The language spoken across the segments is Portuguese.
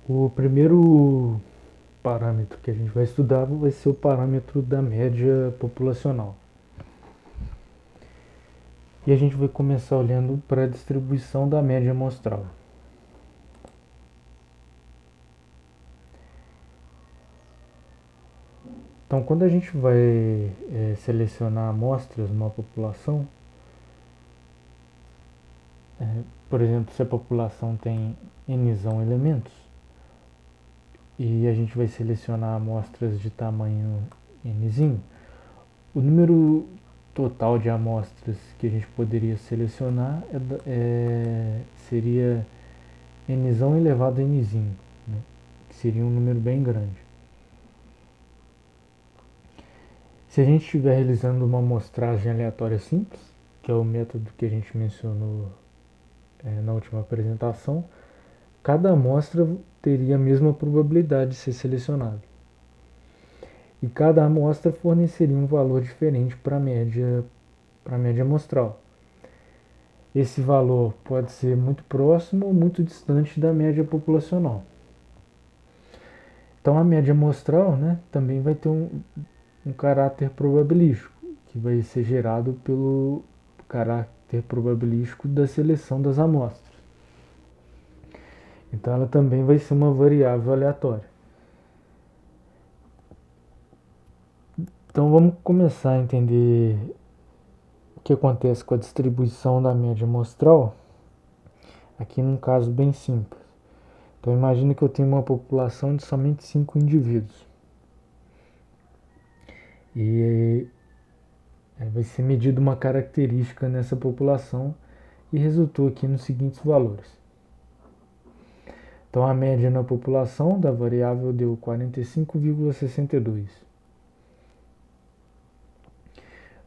O primeiro parâmetro que a gente vai estudar vai ser o parâmetro da média populacional. E a gente vai começar olhando para a distribuição da média amostral. Então, quando a gente vai selecionar amostras numa população, por exemplo, se a população tem n elementos, e a gente vai selecionar amostras de tamanho n, o número total de amostras que a gente poderia selecionar seria n elevado a n, né? Que seria um número bem grande. Se a gente estiver realizando uma amostragem aleatória simples, que é o método que a gente mencionou na última apresentação, cada amostra teria a mesma probabilidade de ser selecionada. E cada amostra forneceria um valor diferente para a média amostral. Esse valor pode ser muito próximo ou muito distante da média populacional. Então a média amostral, né, também vai ter um caráter probabilístico, que vai ser gerado pelo caráter probabilístico da seleção das amostras. Então ela também vai ser uma variável aleatória. Então vamos começar a entender o que acontece com a distribuição da média amostral aqui num caso bem simples. Então imagine que eu tenho uma população de somente 5 indivíduos. E vai ser medida uma característica nessa população e resultou aqui nos seguintes valores. Então a média na população da variável deu 45,62.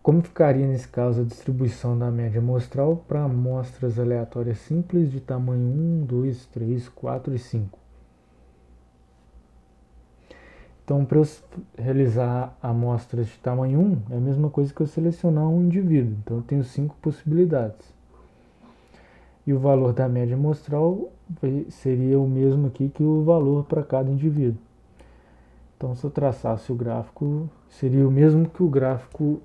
Como ficaria nesse caso a distribuição da média amostral para amostras aleatórias simples de tamanho 1, 2, 3, 4 e 5? Então, para eu realizar amostras de tamanho 1, é a mesma coisa que eu selecionar um indivíduo. Então, eu tenho 5 possibilidades. E o valor da média amostral seria o mesmo aqui que o valor para cada indivíduo. Então, se eu traçasse o gráfico, seria o mesmo que o gráfico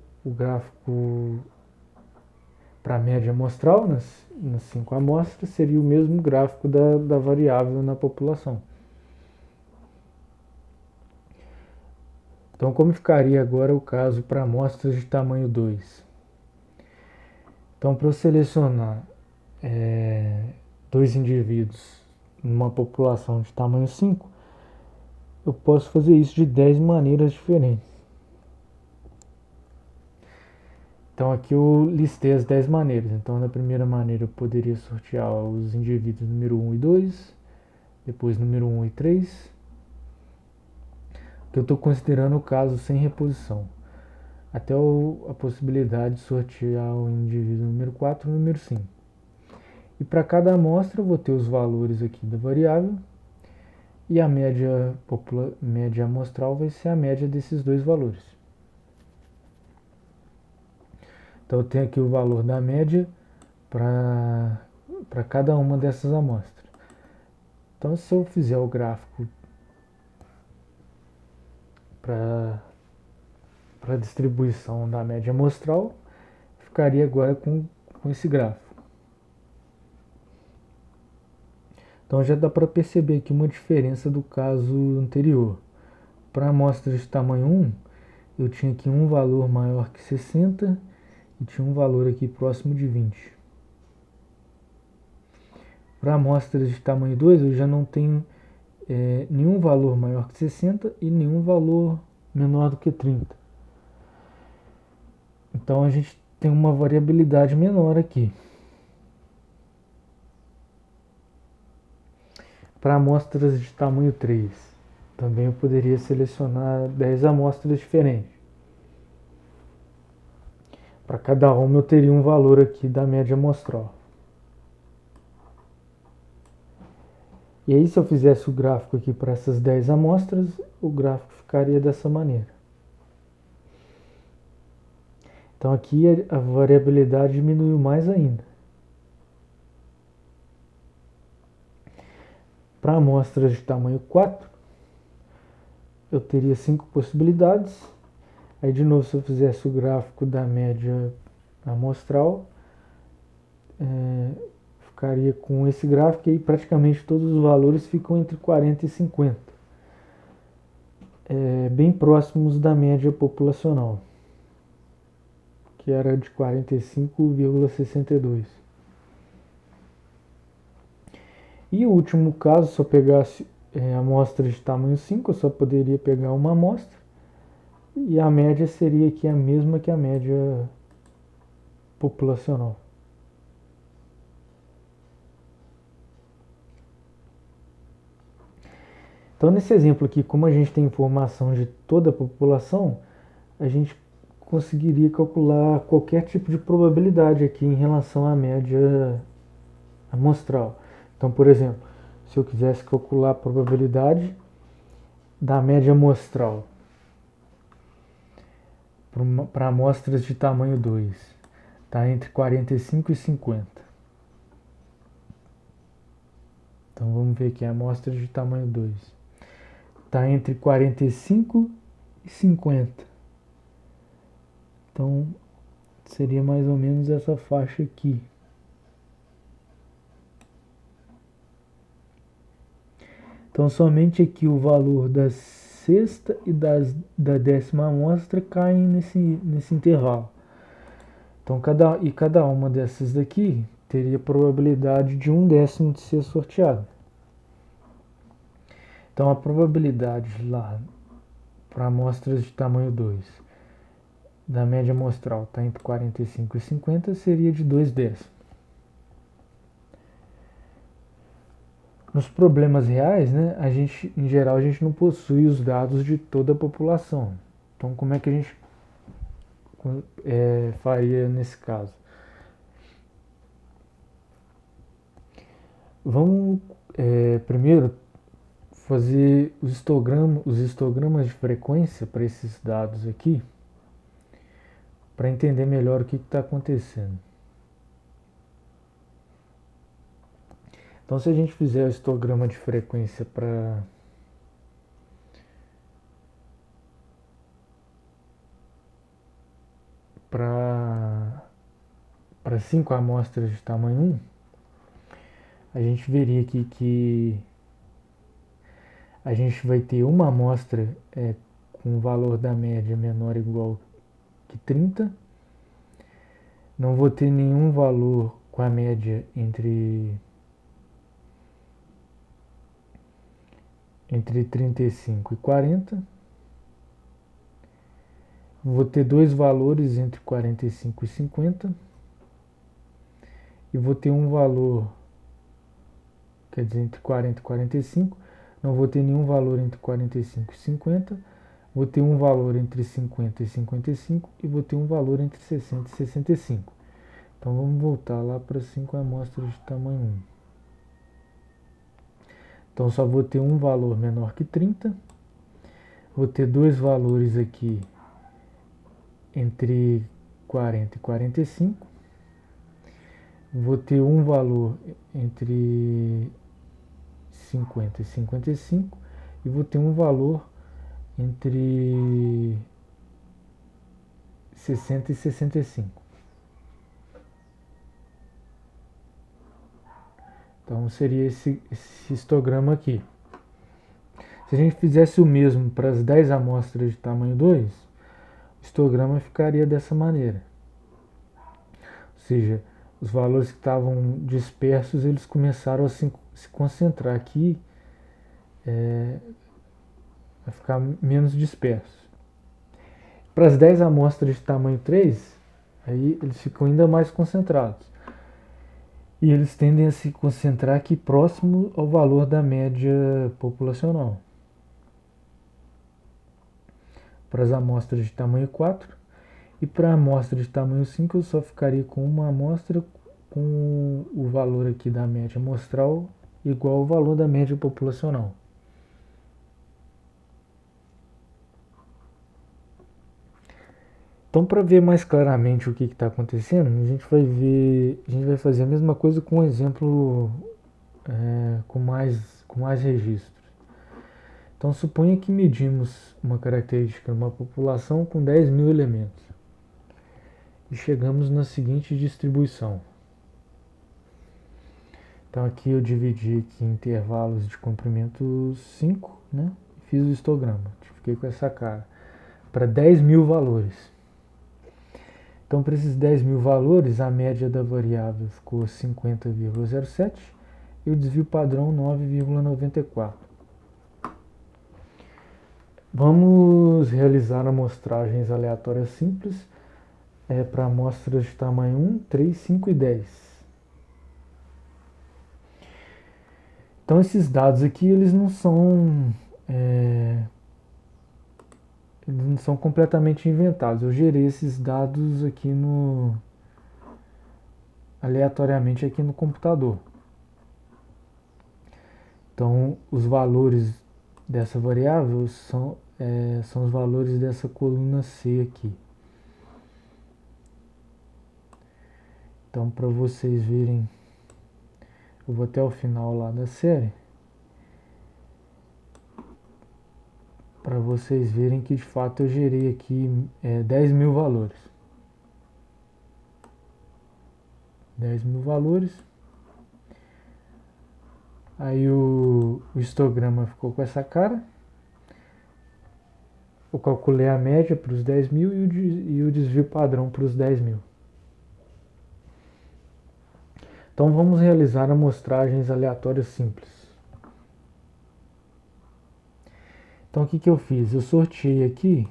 para a média amostral, nas 5 amostras, seria o mesmo gráfico da variável na população. Então, como ficaria agora o caso para amostras de tamanho 2? Então, para eu selecionar dois indivíduos numa população de tamanho 5, eu posso fazer isso de 10 maneiras diferentes. Então aqui eu listei as 10 maneiras. Então na primeira maneira eu poderia sortear os indivíduos número 1 e 2, depois número 1 e 3, que eu estou considerando o caso sem reposição, até a possibilidade de sortear o indivíduo número 4 e o número 5. E para cada amostra eu vou ter os valores aqui da variável e a média amostral vai ser a média desses dois valores. Então eu tenho aqui o valor da média para cada uma dessas amostras. Então se eu fizer o gráfico para a distribuição da média amostral, ficaria agora com esse gráfico. Então já dá para perceber aqui uma diferença do caso anterior. Para amostras de tamanho 1, eu tinha aqui um valor maior que 60 e tinha um valor aqui próximo de 20. Para amostras de tamanho 2, eu já não tenho nenhum valor maior que 60 e nenhum valor menor do que 30. Então a gente tem uma variabilidade menor aqui. Para amostras de tamanho 3, também eu poderia selecionar 10 amostras diferentes. Para cada uma eu teria um valor aqui da média amostral. E aí se eu fizesse o gráfico aqui para essas 10 amostras, o gráfico ficaria dessa maneira. Então aqui a variabilidade diminuiu mais ainda. Para para amostras de tamanho 4, eu teria 5 possibilidades. Aí de novo, se eu fizesse o gráfico da média amostral, ficaria com esse gráfico e praticamente todos os valores ficam entre 40 e 50, bem próximos da média populacional, que era de 45,62. E o último caso, se eu pegasse amostra de tamanho 5, eu só poderia pegar uma amostra, e a média seria aqui a mesma que a média populacional. Então, nesse exemplo aqui, como a gente tem informação de toda a população, a gente conseguiria calcular qualquer tipo de probabilidade aqui em relação à média amostral. Então, por exemplo, se eu quisesse calcular a probabilidade da média amostral para amostras de tamanho 2, está entre 45 e 50. Então, vamos ver aqui a amostra de tamanho 2. Está entre 45 e 50. Então, seria mais ou menos essa faixa aqui. Então, somente aqui o valor da sexta e da 10ª amostra caem nesse intervalo. Então, cada uma dessas daqui teria probabilidade de 1/10 de ser sorteado. Então, a probabilidade lá para amostras de tamanho 2 da média amostral está entre 45 e 50, seria de 2/10. Nos problemas reais, né, em geral, a gente não possui os dados de toda a população. Então, como é que a gente faria nesse caso? Vamos primeiro fazer os histogramas de frequência para esses dados aqui, para entender melhor o que está acontecendo. Então, se a gente fizer o histograma de frequência para 5 amostras de tamanho 1, a gente veria aqui que a gente vai ter uma amostra com o valor da média menor ou igual que 30. Não vou ter nenhum valor com a média entre 35 e 40. Vou ter dois valores entre 45 e 50. E vou ter um valor, quer dizer, entre 40 e 45. Não vou ter nenhum valor entre 45 e 50. Vou ter um valor entre 50 e 55 e vou ter um valor entre 60 e 65. Então vamos voltar lá para 5 amostras de tamanho 1. Então só vou ter um valor menor que 30. Vou ter dois valores aqui entre 40 e 45. Vou ter um valor entre 50 e 55. E vou ter um valor entre 60 e 65. Então seria esse histograma aqui. Se a gente fizesse o mesmo para as 10 amostras de tamanho 2, o histograma ficaria dessa maneira. Ou seja, os valores que estavam dispersos, eles começaram a se concentrar aqui, a ficar menos dispersos. Para as 10 amostras de tamanho 3, aí eles ficam ainda mais concentrados. E eles tendem a se concentrar aqui próximo ao valor da média populacional. Para as amostras de tamanho 4 e para a amostra de tamanho 5 eu só ficaria com uma amostra com o valor aqui da média amostral igual ao valor da média populacional. Então, para ver mais claramente o que está acontecendo, a gente vai fazer a mesma coisa com um exemplo com com mais registros. Então suponha que medimos uma característica de uma população com 10.000 elementos e chegamos na seguinte distribuição. Então aqui eu dividi aqui em intervalos de comprimento 5, né? Fiz o histograma, fiquei com essa cara, para 10.000 valores. Então para esses 10.000 valores, a média da variável ficou 50,07 e o desvio padrão 9,94. Vamos realizar amostragens aleatórias simples para amostras de tamanho 1, 3, 5 e 10. Então esses dados aqui eles não são completamente inventados. Eu gerei esses dados aqui aleatoriamente aqui no computador. Então os valores dessa variável são os valores dessa coluna C aqui. Então para vocês verem, eu vou até o final lá da série, para vocês verem que de fato eu gerei aqui 10.000 valores. 10.000 valores. Aí o histograma ficou com essa cara. Eu calculei a média para os 10.000 e o desvio padrão para os 10.000. Então vamos realizar amostragens aleatórias simples. Então o que eu fiz? Eu sorteei aqui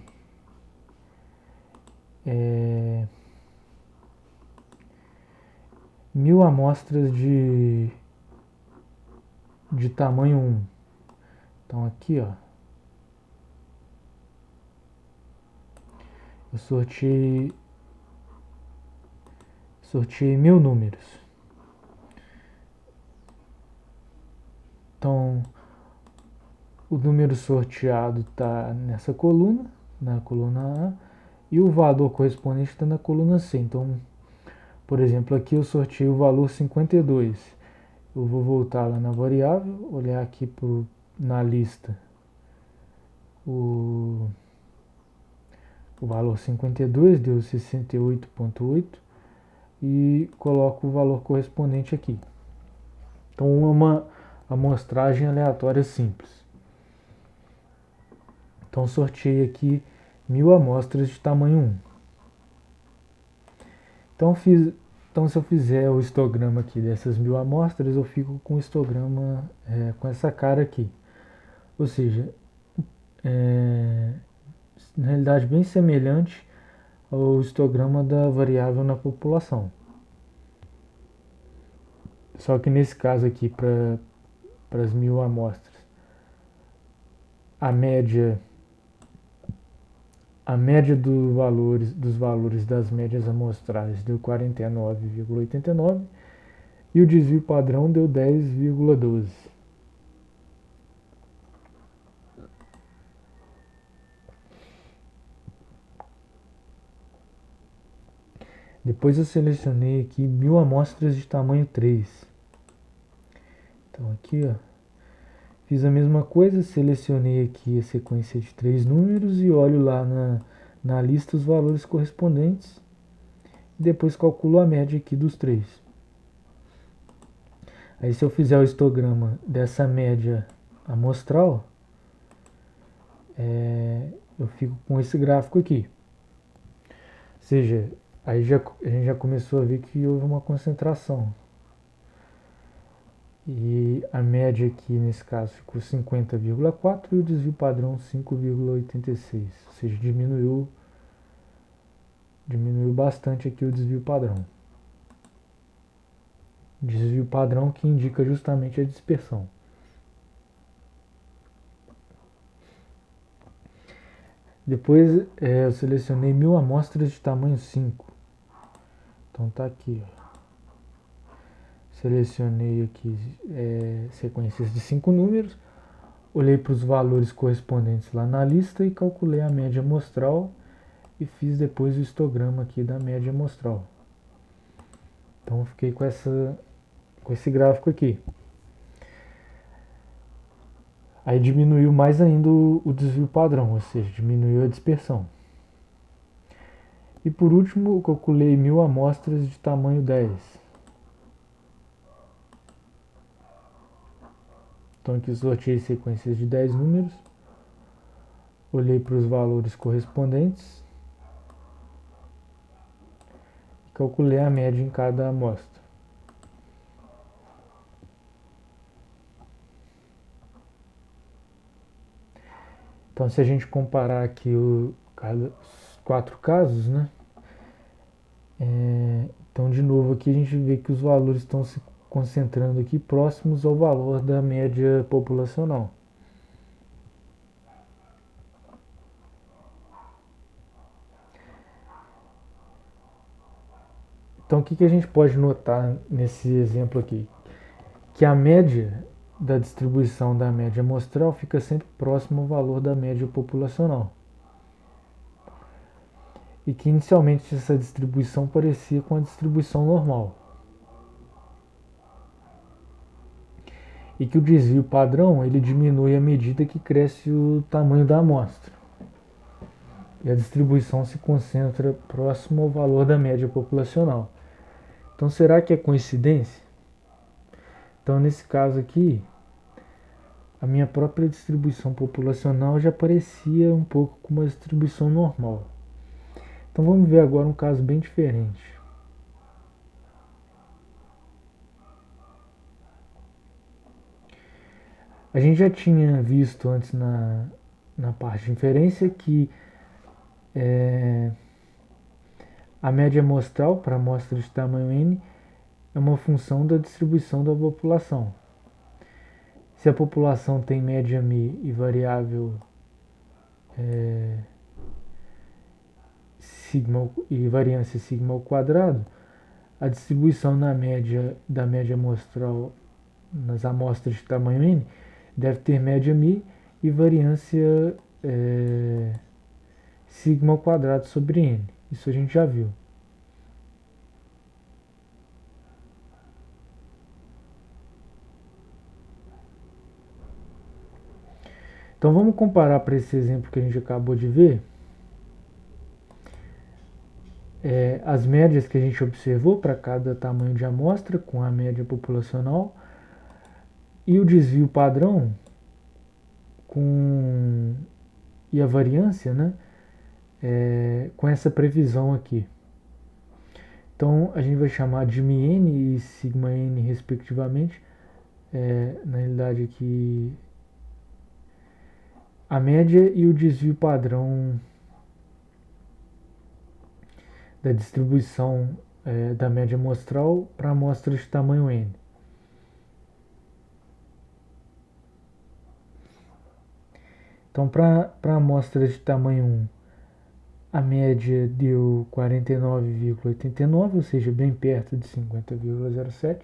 1.000 amostras de tamanho 1. Então aqui, ó, eu sorteei 1.000 números. Então o número sorteado está nessa coluna, na coluna A, e o valor correspondente está na coluna C. Então, por exemplo, aqui eu sorteei o valor 52. Eu vou voltar lá na variável, olhar aqui na lista o valor 52, deu 68,8 e coloco o valor correspondente aqui. Então é uma amostragem aleatória simples. Então sorteei aqui 1.000 amostras de tamanho 1. Então se eu fizer o histograma aqui dessas 1.000 amostras, eu fico com o histograma com essa cara aqui. Ou seja, na realidade bem semelhante ao histograma da variável na população. Só que nesse caso aqui, para as 1.000 amostras, a média dos valores das médias amostrais deu 49,89 e o desvio padrão deu 10,12. Depois eu selecionei aqui 1.000 amostras de tamanho 3. Então aqui, ó, fiz a mesma coisa, selecionei aqui a sequência de 3 números e olho lá na lista os valores correspondentes. E depois calculo a média aqui dos 3. Aí se eu fizer o histograma dessa média amostral, eu fico com esse gráfico aqui. Ou seja, aí a gente já começou a ver que houve uma concentração. E a média aqui nesse caso ficou 50,4 e o desvio padrão 5,86. Ou seja, diminuiu bastante aqui o desvio padrão. Desvio padrão que indica justamente a dispersão. Depois eu selecionei 1.000 amostras de tamanho 5. Então tá aqui, ó. Selecionei aqui sequências de 5 números, olhei para os valores correspondentes lá na lista e calculei a média amostral e fiz depois o histograma aqui da média amostral. Então eu fiquei com esse gráfico aqui. Aí diminuiu mais ainda o desvio padrão, ou seja, diminuiu a dispersão. E por último, eu calculei 1000 amostras de tamanho 10. Então aqui eu sorteei sequências de 10 números, olhei para os valores correspondentes e calculei a média em cada amostra. Então se a gente comparar aqui os 4 casos, né? Então de novo aqui a gente vê que os valores estão se concentrando aqui próximos ao valor da média populacional. Então o que a gente pode notar nesse exemplo aqui? Que a média da distribuição da média amostral fica sempre próximo ao valor da média populacional. E que inicialmente essa distribuição parecia com a distribuição normal. E que o desvio padrão ele diminui à medida que cresce o tamanho da amostra. E a distribuição se concentra próximo ao valor da média populacional. Então será que é coincidência? Então nesse caso aqui, a minha própria distribuição populacional já parecia um pouco com uma distribuição normal. Então vamos ver agora um caso bem diferente. A gente já tinha visto antes na parte de inferência que a média amostral para amostra de tamanho n é uma função da distribuição da população. Se a população tem média μ e variável sigma e variância sigma ao quadrado, a distribuição da média amostral nas amostras de tamanho n deve ter média μ e variância sigma ao quadrado sobre n. Isso a gente já viu. Então vamos comparar para esse exemplo que a gente acabou de ver as médias que a gente observou para cada tamanho de amostra com a média populacional e o desvio padrão e a variância, né, com essa previsão aqui. Então a gente vai chamar de μn e sigma n respectivamente. Na realidade aqui a média e o desvio padrão da distribuição da média amostral para amostras de tamanho n. Então, para amostras de tamanho 1, a média deu 49,89, ou seja, bem perto de 50,07.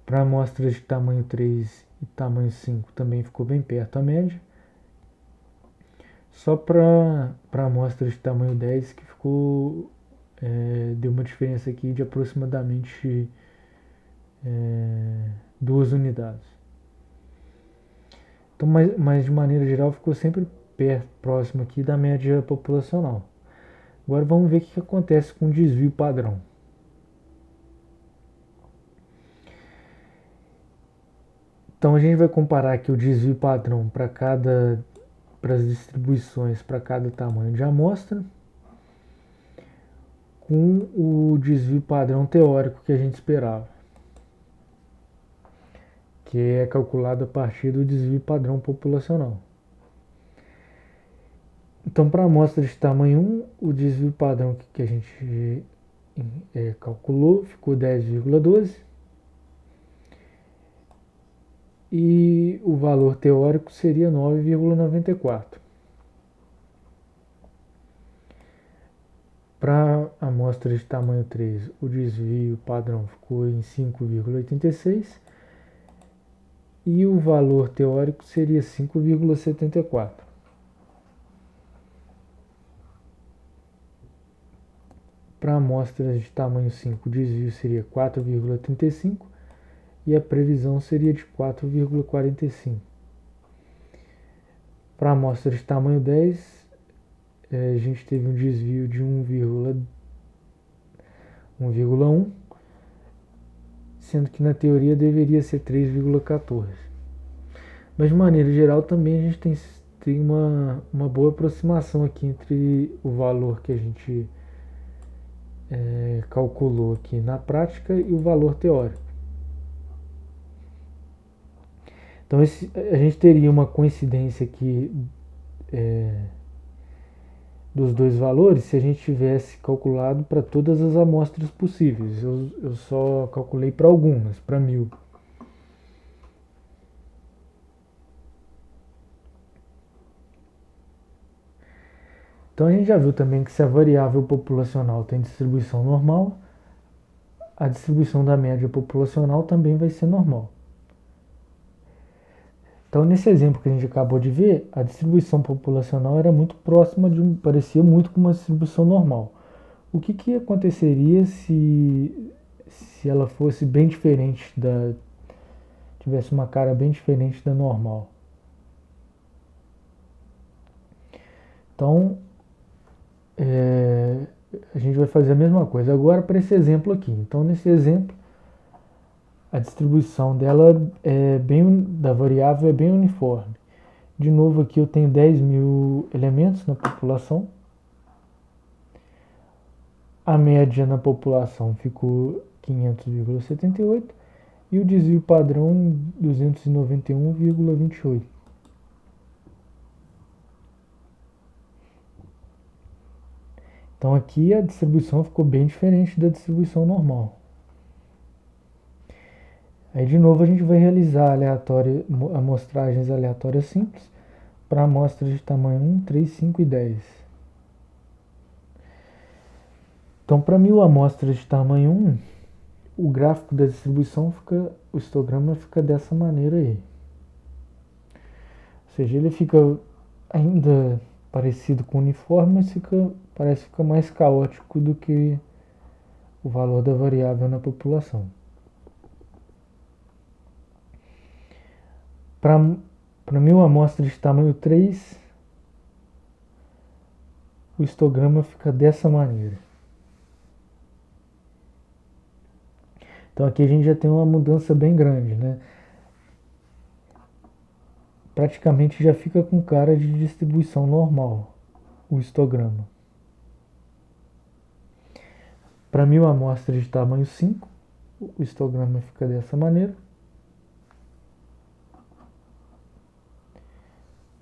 Para amostras de tamanho 3 e tamanho 5 também ficou bem perto a média. Só para amostras de tamanho 10 que ficou deu uma diferença aqui de aproximadamente 2 unidades. Então, mas de maneira geral ficou sempre próximo aqui da média populacional. Agora vamos ver o que acontece com o desvio padrão. Então a gente vai comparar aqui o desvio padrão para as distribuições para cada tamanho de amostra com o desvio padrão teórico que a gente esperava, que é calculado a partir do desvio padrão populacional. Então, para a amostra de tamanho 1, o desvio padrão que a gente calculou ficou 10,12 e o valor teórico seria 9,94. Para a amostra de tamanho 3, o desvio padrão ficou em 5,86 e o valor teórico seria 5,74. Para amostras de tamanho 5, o desvio seria 4,35 e a previsão seria de 4,45. Para a amostra de tamanho 10, a gente teve um desvio de 1,1, sendo que na teoria deveria ser 3,14. Mas de maneira geral também a gente tem uma boa aproximação aqui entre o valor que a gente calculou aqui na prática e o valor teórico. Então a gente teria uma coincidência aqui dos dois valores se a gente tivesse calculado para todas as amostras possíveis. Eu só calculei para algumas, para 1000. Então a gente já viu também que se a variável populacional tem distribuição normal, a distribuição da média populacional também vai ser normal. Então nesse exemplo que a gente acabou de ver, a distribuição populacional era muito próxima parecia muito com uma distribuição normal. O que aconteceria se ela fosse bem diferente tivesse uma cara bem diferente da normal? Então, a gente vai fazer a mesma coisa agora para esse exemplo aqui. Então, nesse exemplo, a distribuição dela da variável é bem uniforme. De novo, aqui eu tenho 10.000 elementos na população. A média na população ficou 500,78 e o desvio padrão 291,28. Então aqui a distribuição ficou bem diferente da distribuição normal. Aí de novo a gente vai realizar amostragens aleatórias simples para amostras de tamanho 1, 3, 5 e 10. Então para 1000 amostras de tamanho 1, o gráfico da distribuição o histograma fica dessa maneira aí. Ou seja, ele fica ainda parecido com o uniforme, mas parece que fica mais caótico do que o valor da variável na população. Para 1000 amostras de tamanho 3, o histograma fica dessa maneira. Então aqui a gente já tem uma mudança bem grande, né? Praticamente já fica com cara de distribuição normal, o histograma. Para 1000 amostras de tamanho 5, o histograma fica dessa maneira.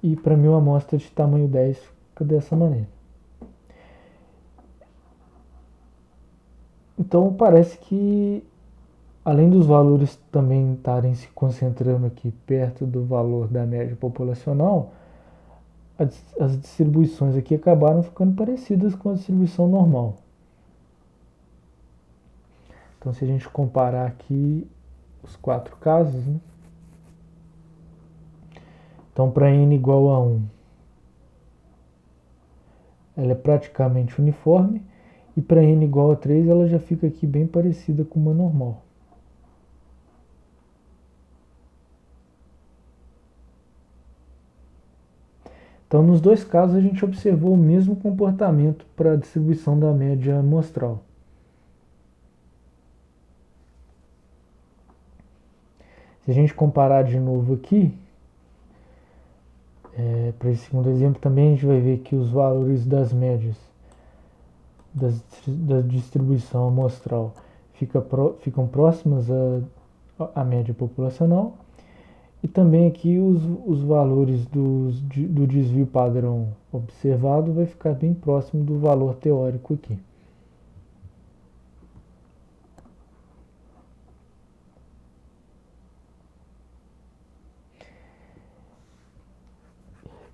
E para 1000 amostras de tamanho 10 fica dessa maneira. Então parece que, além dos valores também estarem se concentrando aqui perto do valor da média populacional, as distribuições aqui acabaram ficando parecidas com a distribuição normal. Então se a gente comparar aqui os 4 casos, né? Então para n igual a 1, ela é praticamente uniforme, e para n igual a 3 ela já fica aqui bem parecida com uma normal. Então nos dois casos a gente observou o mesmo comportamento para a distribuição da média amostral. Se a gente comparar de novo aqui, para esse segundo exemplo também a gente vai ver que os valores das médias da distribuição amostral ficam próximas à média populacional, e também aqui os valores do desvio padrão observado vai ficar bem próximo do valor teórico aqui.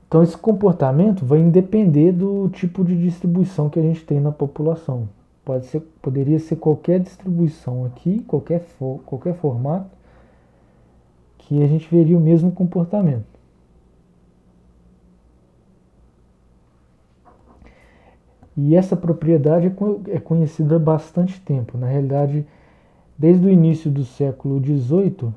Então esse comportamento vai depender do tipo de distribuição que a gente tem na população. Poderia ser qualquer distribuição aqui, qualquer formato, que a gente veria o mesmo comportamento. E essa propriedade é conhecida há bastante tempo. Na realidade, Desde o início do século XVIII,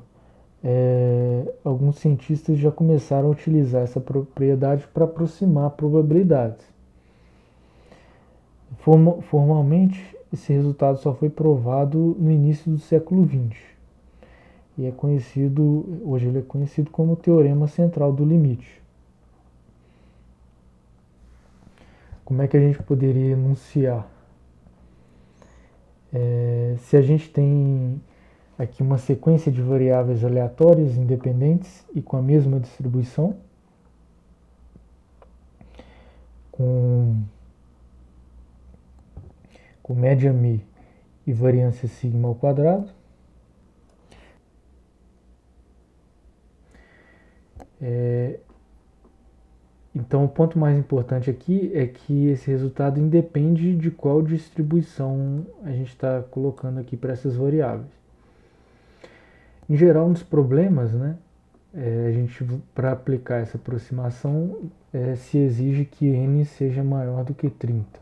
alguns cientistas já começaram a utilizar essa propriedade para aproximar probabilidades. Formalmente, esse resultado só foi provado no início do século XX e hoje ele é conhecido como o teorema central do limite. Como é que a gente poderia enunciar? Se a gente tem aqui uma sequência de variáveis aleatórias independentes e com a mesma distribuição, com média μ e variância sigma ao quadrado, então o ponto mais importante aqui é que esse resultado independe de qual distribuição a gente está colocando aqui para essas variáveis. Em geral, nos problemas, né, para aplicar essa aproximação, se exige que n seja maior do que 30.